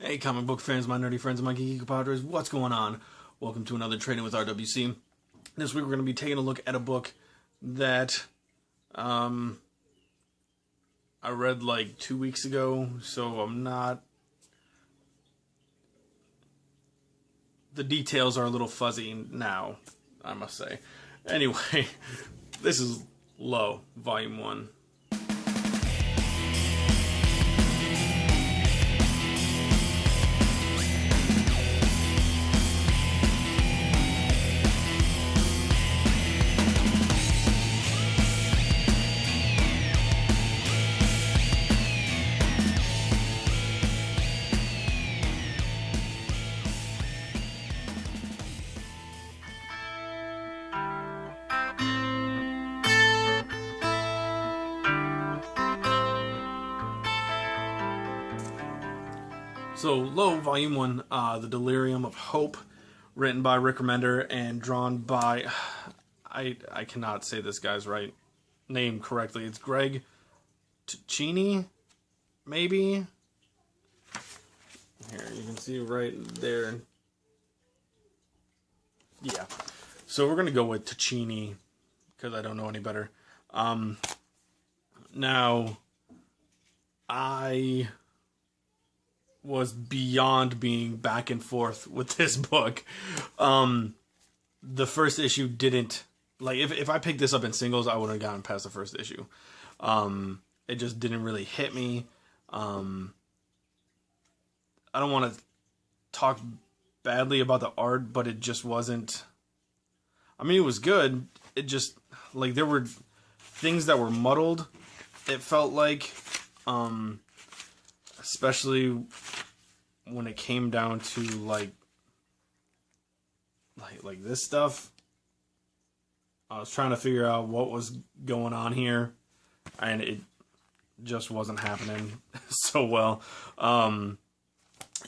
Hey, comic book fans, my nerdy friends, and my geeky compadres, what's going on? Welcome to another Tradin With RWC. This week we're going to be taking a look at a book that I read like 2 weeks ago, so I'm not... The details are a little fuzzy now, I must say. Anyway, this is Low, Volume 1. So, Low, Volume 1, The Delirium of Hope, written by Rick Remender and drawn by... I cannot say this guy's name correctly. It's Greg Ticini, maybe? Here, you can see right there. Yeah. So we're going to go with Ticini, because I don't know any better. Now, I was beyond being back and forth with this book. The first issue didn't... Like, if I picked this up in singles, I wouldn't have gotten past the first issue. It just didn't really hit me. I don't want to talk badly about the art, but it just wasn't... I mean, it was good. It just... Like, there were things that were muddled, it felt like. Especially when it came down to like this stuff. I was trying to figure out what was going on here, and it just wasn't happening so well.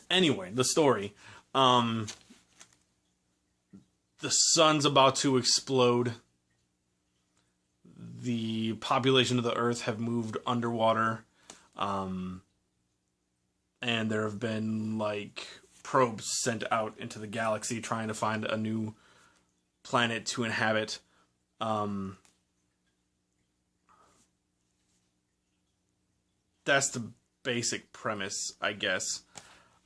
Anyway, the story. The sun's about to explode. The population of the Earth have moved underwater. And there have been, like, probes sent out into the galaxy trying to find a new planet to inhabit. That's the basic premise, I guess.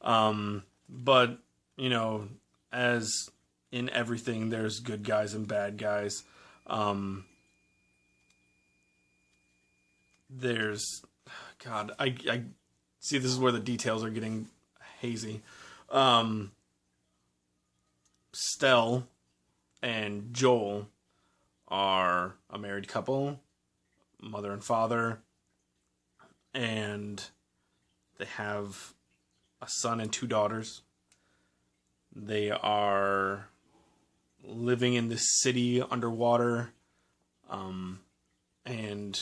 But, you know, as in everything, there's good guys and bad guys. There's... God, I see, this is where the details are getting hazy. Stell and Joel are a married couple, mother and father, and they have a son and 2 daughters. They are living in this city underwater, and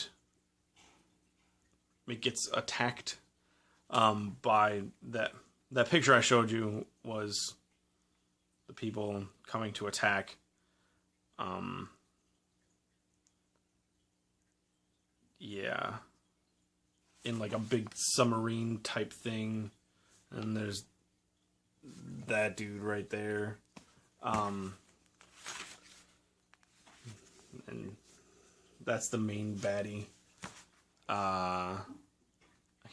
it gets attacked. By that picture I showed you was the people coming to attack. Yeah, in like a big submarine type thing, and there's that dude right there. And that's the main baddie. I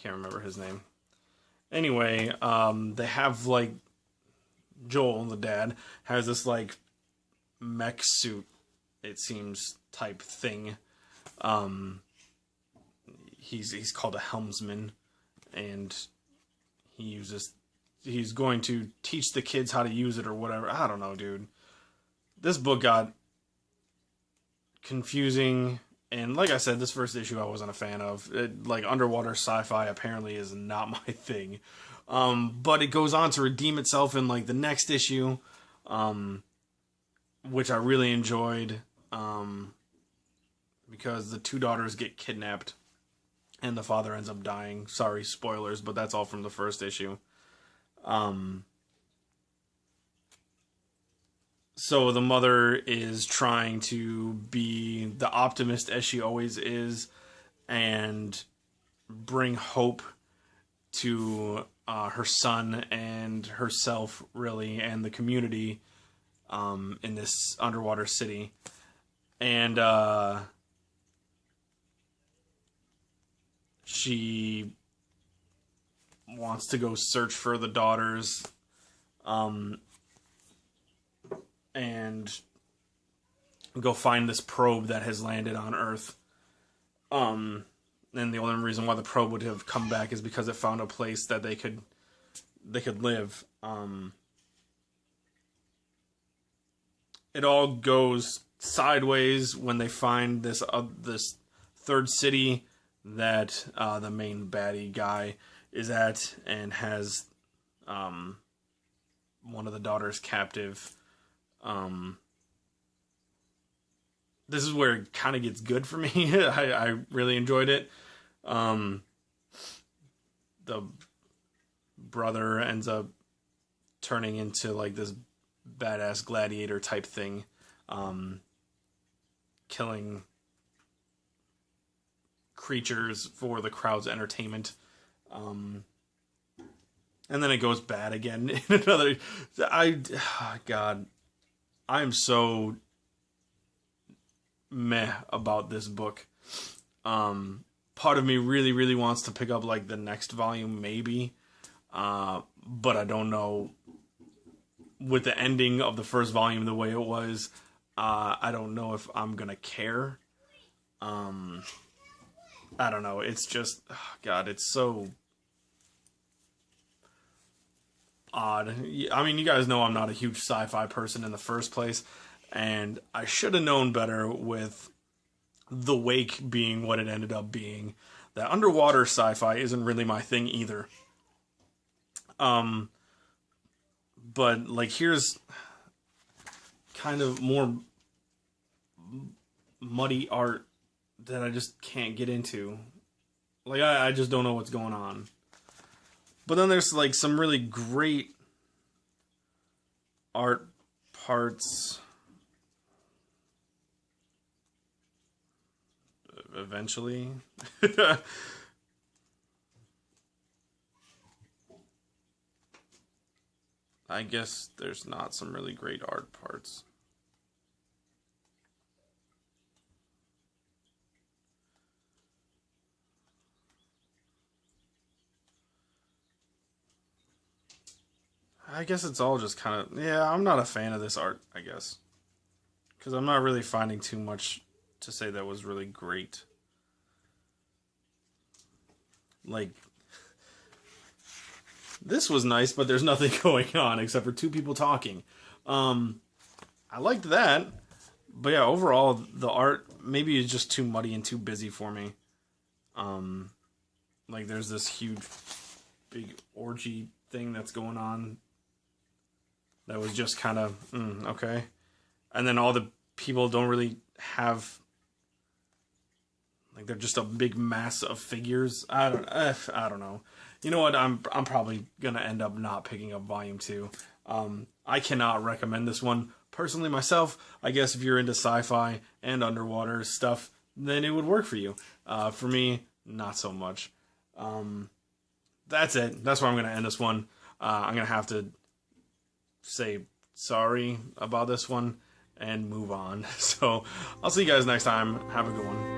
can't remember his name. Anyway, they have, like, Joel, the dad, has this, like, mech suit, it seems, type thing. He's called a helmsman, and he's going to teach the kids how to use it or whatever. I don't know, dude. This book got confusing. And like I said, this first issue I wasn't a fan of. Like, underwater sci-fi apparently is not my thing. But it goes on to redeem itself in, like, the next issue, which I really enjoyed, because the 2 daughters get kidnapped, and the father ends up dying. Sorry, spoilers, but that's all from the first issue. So the mother is trying to be the optimist as she always is and bring hope to her son and herself, really, and the community in this underwater city. And she wants to go search for the daughters, and go find this probe that has landed on Earth. And the only reason why the probe would have come back is because it found a place that they could live. It all goes sideways when they find this third city that the main baddie guy is at, and has one of the daughters captive. This is where it kind of gets good for me. I really enjoyed it. The brother ends up turning into like this badass gladiator type thing, killing creatures for the crowd's entertainment. And then it goes bad again in another. God, I'm so meh about this book. Part of me really, really wants to pick up like the next volume, maybe. But I don't know. With the ending of the first volume the way it was, I don't know if I'm gonna care. I don't know. It's just, God, it's so odd. I mean, you guys know I'm not a huge sci-fi person in the first place, and I should have known better with The Wake being what it ended up being. That underwater sci-fi isn't really my thing either. But like, here's kind of more muddy art that I just can't get into. Like, I just don't know what's going on. But then there's like some really great art parts. Eventually. I guess there's not some really great art parts. I guess it's all just kind of... Yeah, I'm not a fan of this art, I guess. Because I'm not really finding too much to say that was really great. Like, this was nice, but there's nothing going on except for two people talking. I liked that. But yeah, overall, the art maybe is just too muddy and too busy for me. Like, there's this huge, big orgy thing that's going on. That was just kind of, okay. And then all the people don't really have... Like, they're just a big mass of figures. I don't know. You know what? I'm probably gonna end up not picking up Volume 2. I cannot recommend this one personally myself. I guess if you're into sci-fi and underwater stuff, then it would work for you. For me, not so much. That's it. That's where I'm gonna end this one. I'm gonna have to say sorry about this one and move on. So I'll see you guys next time. Have a good one.